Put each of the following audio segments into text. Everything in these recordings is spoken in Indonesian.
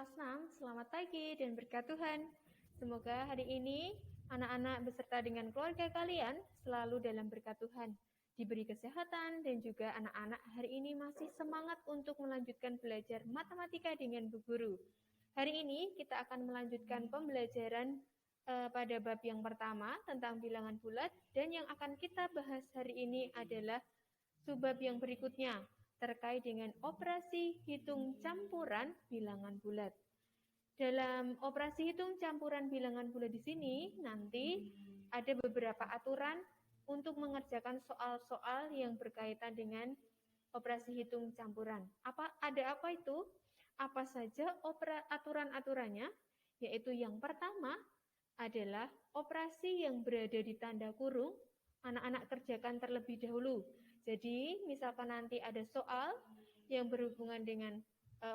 kelas 6, selamat pagi dan berkat Tuhan. Semoga hari ini anak-anak beserta dengan keluarga kalian selalu dalam berkat Tuhan, diberi kesehatan dan juga anak-anak hari ini masih semangat untuk melanjutkan belajar matematika dengan Bu Guru. Hari ini kita akan melanjutkan pembelajaran pada bab yang pertama tentang bilangan bulat, dan yang akan kita bahas hari ini adalah subbab yang berikutnya terkait dengan operasi hitung campuran bilangan bulat. Dalam operasi hitung campuran bilangan bulat di sini nanti ada beberapa aturan untuk mengerjakan soal-soal yang berkaitan dengan operasi hitung campuran. Ada apa itu? Apa saja aturan-aturannya? Yaitu yang pertama adalah operasi yang berada di tanda kurung, anak-anak kerjakan terlebih dahulu. Jadi, misalkan nanti ada soal yang berhubungan dengan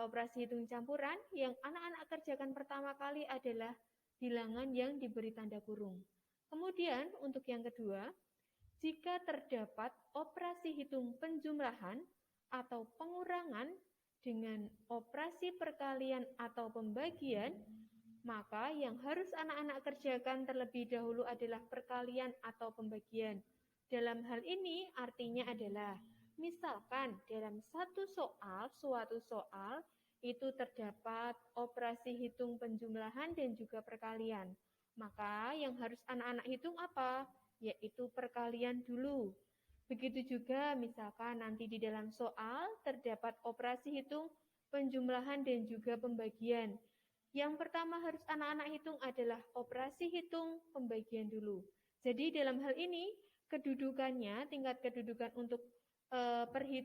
operasi hitung campuran, yang anak-anak kerjakan pertama kali adalah bilangan yang diberi tanda kurung. Kemudian, untuk yang kedua, jika terdapat operasi hitung penjumlahan atau pengurangan dengan operasi perkalian atau pembagian, maka yang harus anak-anak kerjakan terlebih dahulu adalah perkalian atau pembagian. Dalam hal ini artinya adalah, misalkan dalam suatu soal itu terdapat operasi hitung penjumlahan dan juga perkalian. Maka yang harus anak-anak hitung apa? Yaitu perkalian dulu. Begitu juga misalkan nanti di dalam soal terdapat operasi hitung penjumlahan dan juga pembagian. Yang pertama harus anak-anak hitung adalah operasi hitung pembagian dulu. Jadi dalam hal ini kedudukannya, tingkat kedudukan untuk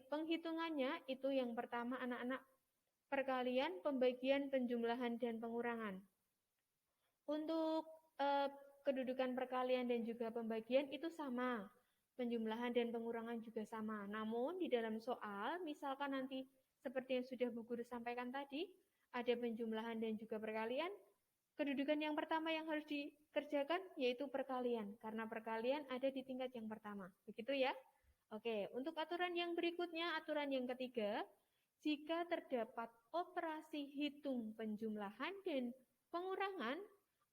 penghitungannya itu yang pertama anak-anak perkalian, pembagian, penjumlahan, dan pengurangan. Untuk kedudukan perkalian dan juga pembagian itu sama, penjumlahan dan pengurangan juga sama. Namun di dalam soal, misalkan nanti seperti yang sudah Bu Guru sampaikan tadi, ada penjumlahan dan juga perkalian, kedudukan yang pertama yang harus dikerjakan yaitu perkalian, karena perkalian ada di tingkat yang pertama. Begitu ya? Oke, untuk aturan yang berikutnya, aturan yang ketiga, jika terdapat operasi hitung penjumlahan dan pengurangan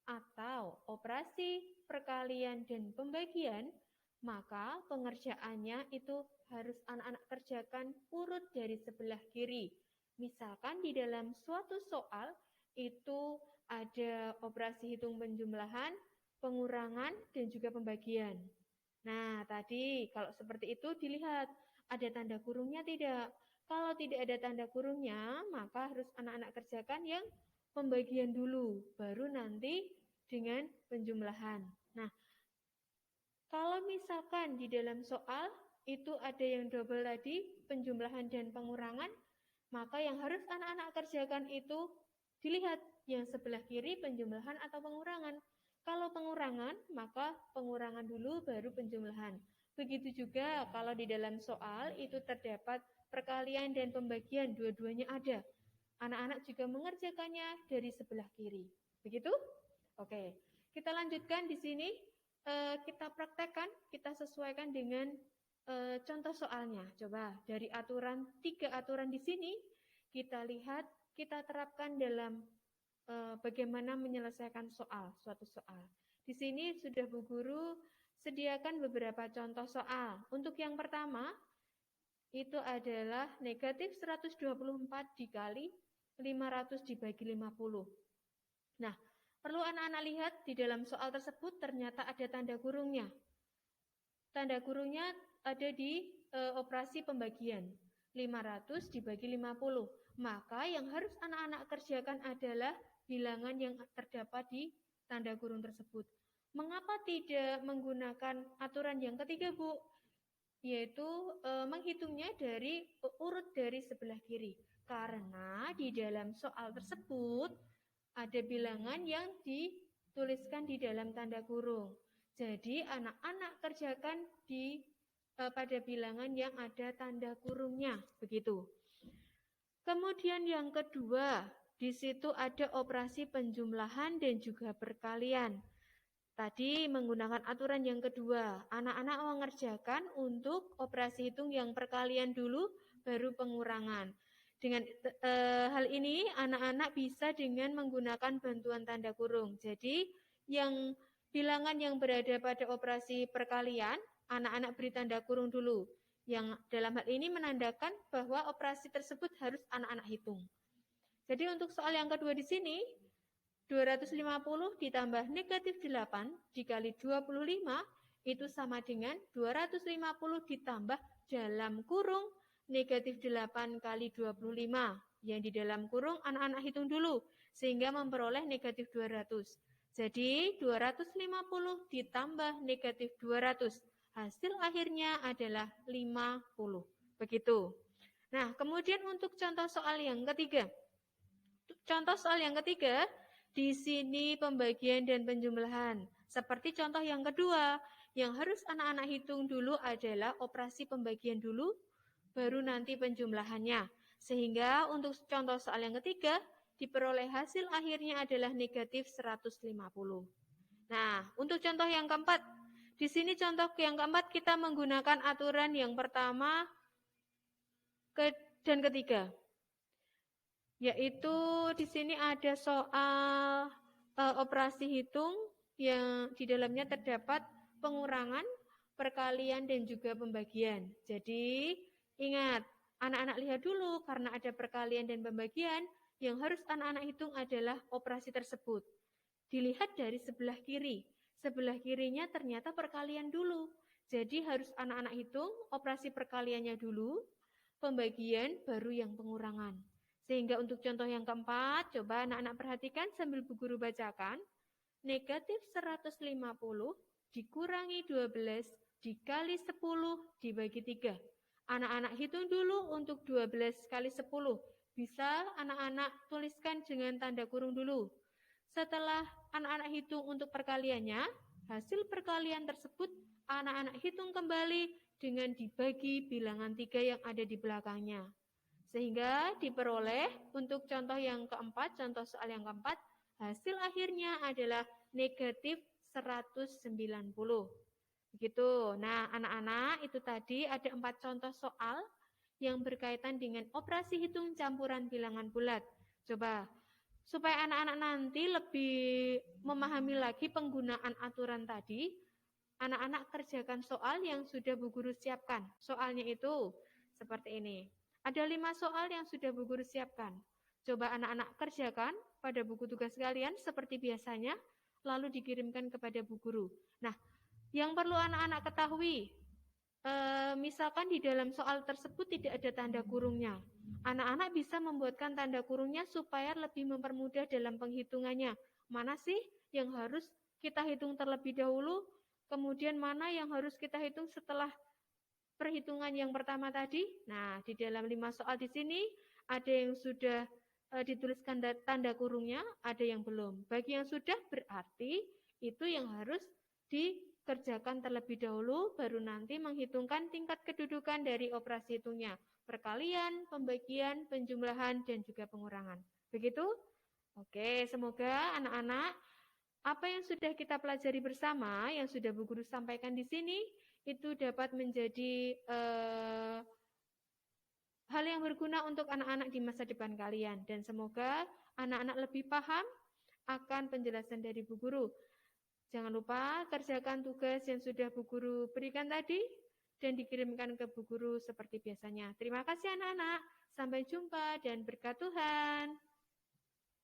atau operasi perkalian dan pembagian, maka pengerjaannya itu harus anak-anak kerjakan urut dari sebelah kiri. Misalkan di dalam suatu soal itu ada operasi hitung penjumlahan, pengurangan, dan juga pembagian. Nah, tadi kalau seperti itu dilihat ada tanda kurungnya tidak. Kalau tidak ada tanda kurungnya, maka harus anak-anak kerjakan yang pembagian dulu, baru nanti dengan penjumlahan. Nah, kalau misalkan di dalam soal itu ada yang double tadi, penjumlahan dan pengurangan, maka yang harus anak-anak kerjakan itu dilihat yang sebelah kiri penjumlahan atau pengurangan. Kalau pengurangan, maka pengurangan dulu baru penjumlahan. Begitu juga kalau di dalam soal itu terdapat perkalian dan pembagian, dua-duanya ada. Anak-anak juga mengerjakannya dari sebelah kiri. Begitu? Oke, kita lanjutkan di sini. Kita praktekkan, kita sesuaikan dengan contoh soalnya. Coba dari tiga aturan di sini, kita lihat, kita terapkan dalam bagaimana menyelesaikan suatu soal. Di sini sudah Bu Guru sediakan beberapa contoh soal. Untuk yang pertama, itu adalah negatif 124 dikali 500 dibagi 50. Nah, perlu anak-anak lihat di dalam soal tersebut ternyata ada tanda kurungnya. Tanda kurungnya ada di operasi pembagian. 500 dibagi 50. Maka yang harus anak-anak kerjakan adalah bilangan yang terdapat di tanda kurung tersebut. Mengapa tidak menggunakan aturan yang ketiga, Bu? Yaitu menghitungnya dari urut dari sebelah kiri. Karena di dalam soal tersebut ada bilangan yang dituliskan di dalam tanda kurung. Jadi anak-anak kerjakan pada bilangan yang ada tanda kurungnya, begitu. Kemudian yang kedua, di situ ada operasi penjumlahan dan juga perkalian. Tadi menggunakan aturan yang kedua, anak-anak mengerjakan untuk operasi hitung yang perkalian dulu, baru pengurangan. Dengan hal ini, anak-anak bisa dengan menggunakan bantuan tanda kurung. Jadi, yang bilangan yang berada pada operasi perkalian, anak-anak beri tanda kurung dulu. Yang dalam hal ini menandakan bahwa operasi tersebut harus anak-anak hitung. Jadi untuk soal yang kedua di sini, 250 ditambah negatif 8 dikali 25 itu sama dengan 250 ditambah dalam kurung negatif 8 kali 25. Yang di dalam kurung anak-anak hitung dulu sehingga memperoleh negatif 200. Jadi 250 ditambah negatif 200. Hasil akhirnya adalah 50. Begitu. Nah, kemudian untuk contoh soal yang ketiga. Contoh soal yang ketiga, di sini pembagian dan penjumlahan. Seperti contoh yang kedua, yang harus anak-anak hitung dulu adalah operasi pembagian dulu, baru nanti penjumlahannya. Sehingga untuk contoh soal yang ketiga, diperoleh hasil akhirnya adalah negatif 150. Nah, untuk contoh yang keempat, di sini contoh yang keempat kita menggunakan aturan yang pertama dan ketiga. Yaitu di sini ada soal operasi hitung yang di dalamnya terdapat pengurangan, perkalian, dan juga pembagian. Jadi ingat, anak-anak lihat dulu karena ada perkalian dan pembagian, yang harus anak-anak hitung adalah operasi tersebut. Dilihat dari sebelah kiri. Sebelah kirinya ternyata perkalian dulu. Jadi harus anak-anak hitung operasi perkaliannya dulu, pembagian baru yang pengurangan. Sehingga untuk contoh yang keempat, coba anak-anak perhatikan sambil Bu Guru bacakan. Negatif 150 dikurangi 12 dikali 10 dibagi 3. Anak-anak hitung dulu untuk 12 kali 10. Bisa anak-anak tuliskan dengan tanda kurung dulu. Setelah anak-anak hitung untuk perkaliannya, hasil perkalian tersebut anak-anak hitung kembali dengan dibagi bilangan 3 yang ada di belakangnya. Sehingga diperoleh untuk contoh yang keempat, contoh soal yang keempat, hasil akhirnya adalah negatif 190. Begitu. Nah, anak-anak itu tadi ada 4 contoh soal yang berkaitan dengan operasi hitung campuran bilangan bulat. Coba, supaya anak-anak nanti lebih memahami lagi penggunaan aturan tadi, anak-anak kerjakan soal yang sudah Bu Guru siapkan. Soalnya itu seperti ini. Ada 5 soal yang sudah Bu Guru siapkan. Coba anak-anak kerjakan pada buku tugas kalian seperti biasanya, lalu dikirimkan kepada Bu Guru. Nah, yang perlu anak-anak ketahui, misalkan di dalam soal tersebut tidak ada tanda kurungnya. Anak-anak bisa membuatkan tanda kurungnya supaya lebih mempermudah dalam penghitungannya. Mana sih yang harus kita hitung terlebih dahulu, kemudian mana yang harus kita hitung setelah perhitungan yang pertama tadi. Nah, di dalam 5 soal di sini ada yang sudah dituliskan tanda kurungnya, ada yang belum. Bagi yang sudah berarti itu yang harus dikerjakan terlebih dahulu, baru nanti menghitungkan tingkat kedudukan dari operasi hitungnya. Perkalian, pembagian, penjumlahan, dan juga pengurangan. Begitu? Oke, semoga anak-anak apa yang sudah kita pelajari bersama, yang sudah Bu Guru sampaikan di sini, itu dapat menjadi hal yang berguna untuk anak-anak di masa depan kalian. Dan semoga anak-anak lebih paham akan penjelasan dari Bu Guru. Jangan lupa kerjakan tugas yang sudah Bu Guru berikan tadi dan dikirimkan ke Bu Guru seperti biasanya. Terima kasih anak-anak. Sampai jumpa dan berkat Tuhan.